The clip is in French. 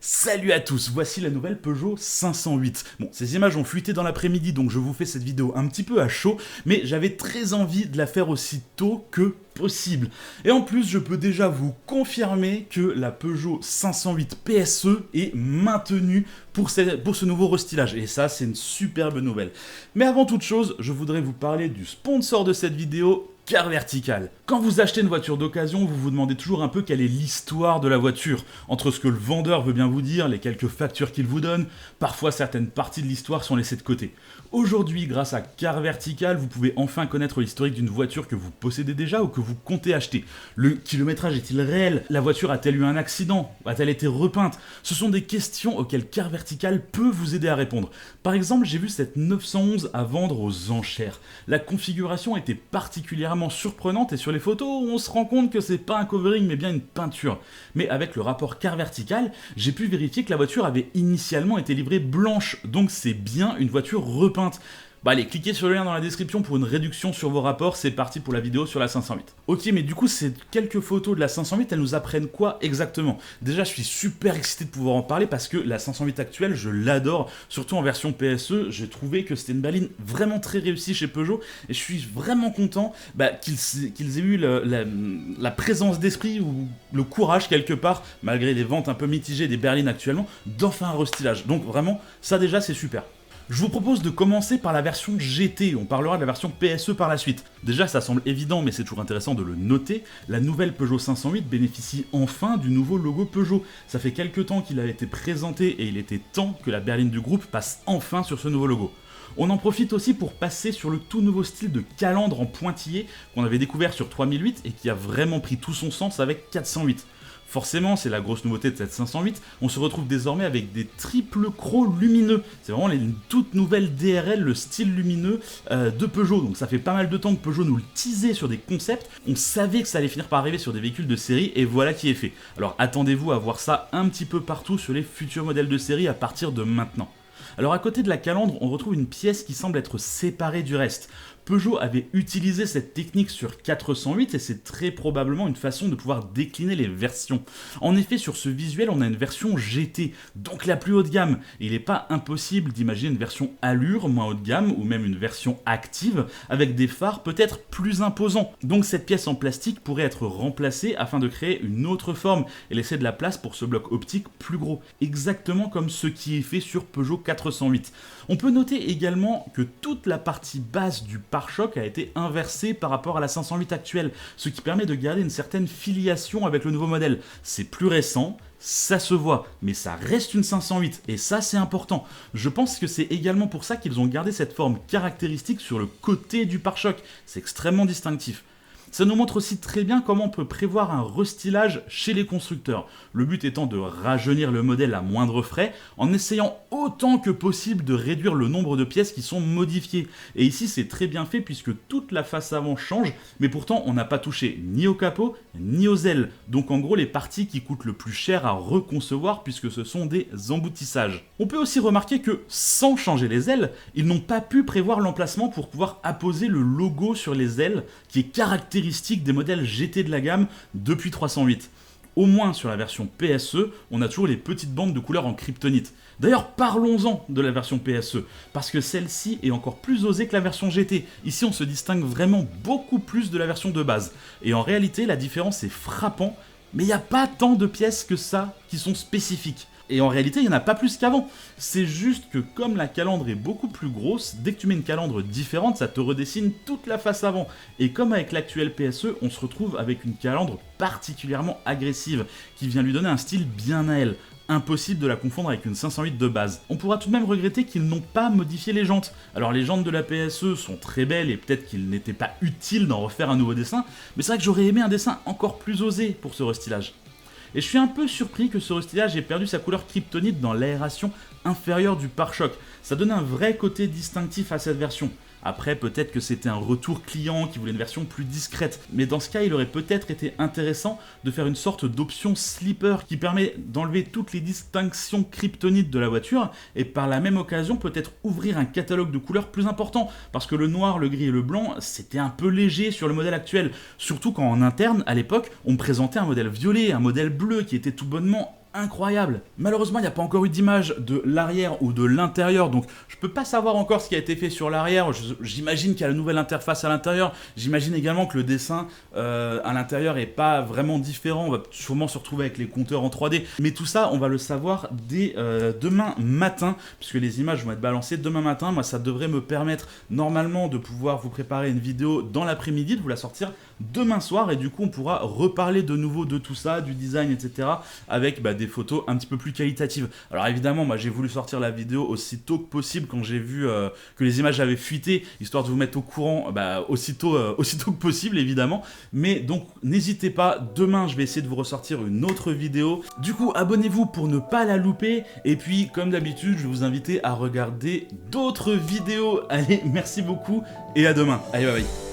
Salut à tous, voici la nouvelle Peugeot 508. Bon, ces images ont fuité dans l'après-midi, donc je vous fais cette vidéo un petit peu à chaud, mais j'avais très envie de la faire aussi tôt que possible. Et en plus, je peux déjà vous confirmer que la Peugeot 508 PSE est maintenue pour ce nouveau restylage. Et ça, c'est une superbe nouvelle. Mais avant toute chose, je voudrais vous parler du sponsor de cette vidéo, Car Vertical. Quand vous achetez une voiture d'occasion, vous vous demandez toujours un peu quelle est l'histoire de la voiture. Entre ce que le vendeur veut bien vous dire, les quelques factures qu'il vous donne, parfois certaines parties de l'histoire sont laissées de côté. Aujourd'hui, grâce à Car Vertical, vous pouvez enfin connaître l'historique d'une voiture que vous possédez déjà ou que vous comptez acheter. Le kilométrage est-il réel? La voiture a-t-elle eu un accident? A-t-elle été repeinte? Ce sont des questions auxquelles Car Vertical peut vous aider à répondre. Par exemple, j'ai vu cette 911 à vendre aux enchères. La configuration était particulièrement surprenante et sur les photos, on se rend compte que c'est pas un covering mais bien une peinture. Mais avec le rapport Car Vertical, j'ai pu vérifier que la voiture avait initialement été livrée blanche, donc c'est bien une voiture repeinte. Bah allez, cliquez sur le lien dans la description pour une réduction sur vos rapports, c'est parti pour la vidéo sur la 508. Ok, mais du coup, ces quelques photos de la 508, elles nous apprennent quoi exactement? Déjà, je suis super excité de pouvoir en parler parce que la 508 actuelle, je l'adore, surtout en version PSE, j'ai trouvé que c'était une berline vraiment très réussie chez Peugeot, et je suis vraiment content qu'ils aient eu la présence d'esprit ou le courage quelque part, malgré les ventes un peu mitigées des berlines actuellement, d'en faire un restylage. Donc vraiment, ça déjà, c'est super. Je vous propose de commencer par la version GT, on parlera de la version PSE par la suite. Déjà ça semble évident mais c'est toujours intéressant de le noter, la nouvelle Peugeot 508 bénéficie enfin du nouveau logo Peugeot. Ça fait quelques temps qu'il a été présenté et il était temps que la berline du groupe passe enfin sur ce nouveau logo. On en profite aussi pour passer sur le tout nouveau style de calandre en pointillé qu'on avait découvert sur 3008 et qui a vraiment pris tout son sens avec 408. Forcément, c'est la grosse nouveauté de cette 508, on se retrouve désormais avec des triples crocs lumineux. C'est vraiment une toute nouvelle DRL, le style lumineux de Peugeot. Donc ça fait pas mal de temps que Peugeot nous le teasait sur des concepts. On savait que ça allait finir par arriver sur des véhicules de série et voilà qui est fait. Alors attendez-vous à voir ça un petit peu partout sur les futurs modèles de série à partir de maintenant. Alors à côté de la calandre, on retrouve une pièce qui semble être séparée du reste. Peugeot avait utilisé cette technique sur 408 et c'est très probablement une façon de pouvoir décliner les versions. En effet, sur ce visuel, on a une version GT, donc la plus haut de gamme. Et il n'est pas impossible d'imaginer une version allure, moins haut de gamme, ou même une version active, avec des phares peut-être plus imposants. Donc cette pièce en plastique pourrait être remplacée afin de créer une autre forme et laisser de la place pour ce bloc optique plus gros. Exactement comme ce qui est fait sur Peugeot 408. On peut noter également que toute la partie basse du pare-choc a été inversée par rapport à la 508 actuelle, ce qui permet de garder une certaine filiation avec le nouveau modèle. C'est plus récent, ça se voit, mais ça reste une 508, et ça c'est important. Je pense que c'est également pour ça qu'ils ont gardé cette forme caractéristique sur le côté du pare-choc, c'est extrêmement distinctif. Ça nous montre aussi très bien comment on peut prévoir un restylage chez les constructeurs. Le but étant de rajeunir le modèle à moindre frais, en essayant autant que possible de réduire le nombre de pièces qui sont modifiées. Et ici c'est très bien fait puisque toute la face avant change, mais pourtant on n'a pas touché ni au capot, ni aux ailes. Donc en gros les parties qui coûtent le plus cher à reconcevoir puisque ce sont des emboutissages. On peut aussi remarquer que sans changer les ailes, ils n'ont pas pu prévoir l'emplacement pour pouvoir apposer le logo sur les ailes qui est caractéristique des modèles GT de la gamme depuis 308. Au moins sur la version PSE, on a toujours les petites bandes de couleur en kryptonite. D'ailleurs, parlons-en de la version PSE, parce que celle-ci est encore plus osée que la version GT. Ici, on se distingue vraiment beaucoup plus de la version de base. Et en réalité, la différence est frappante, mais il n'y a pas tant de pièces que ça qui sont spécifiques. Et en réalité, il n'y en a pas plus qu'avant. C'est juste que comme la calandre est beaucoup plus grosse, dès que tu mets une calandre différente, ça te redessine toute la face avant. Et comme avec l'actuel PSE, on se retrouve avec une calandre particulièrement agressive, qui vient lui donner un style bien à elle. Impossible de la confondre avec une 508 de base. On pourra tout de même regretter qu'ils n'ont pas modifié les jantes. Alors les jantes de la PSE sont très belles et peut-être qu'il n'était pas utile d'en refaire un nouveau dessin, mais c'est vrai que j'aurais aimé un dessin encore plus osé pour ce restylage. Et je suis un peu surpris que ce restylage ait perdu sa couleur kryptonite dans l'aération inférieure du pare-choc. Ça donne un vrai côté distinctif à cette version. Après, peut-être que c'était un retour client qui voulait une version plus discrète. Mais dans ce cas, il aurait peut-être été intéressant de faire une sorte d'option slipper qui permet d'enlever toutes les distinctions kryptonites de la voiture et par la même occasion peut-être ouvrir un catalogue de couleurs plus important. Parce que le noir, le gris et le blanc, c'était un peu léger sur le modèle actuel. Surtout quand en interne, à l'époque, on me présentait un modèle violet, un modèle bleu qui était tout bonnement incroyable. Malheureusement, il n'y a pas encore eu d'image de l'arrière ou de l'intérieur, donc je peux pas savoir encore ce qui a été fait sur l'arrière. J'imagine qu'il y a la nouvelle interface à l'intérieur. J'imagine également que le dessin à l'intérieur est pas vraiment différent. On va sûrement se retrouver avec les compteurs en 3D. Mais tout ça, on va le savoir dès demain matin, puisque les images vont être balancées demain matin. Moi, ça devrait me permettre normalement de pouvoir vous préparer une vidéo dans l'après-midi, de vous la sortir demain soir, et du coup on pourra reparler de nouveau de tout ça, du design, etc. avec des photos un petit peu plus qualitatives. Alors évidemment, moi j'ai voulu sortir la vidéo aussi tôt que possible quand j'ai vu que les images avaient fuité, histoire de vous mettre au courant aussitôt que possible évidemment. Mais donc n'hésitez pas, demain je vais essayer de vous ressortir une autre vidéo. Du coup abonnez-vous pour ne pas la louper, et puis comme d'habitude je vais vous inviter à regarder d'autres vidéos. Allez, merci beaucoup et à demain. Allez, bye bye.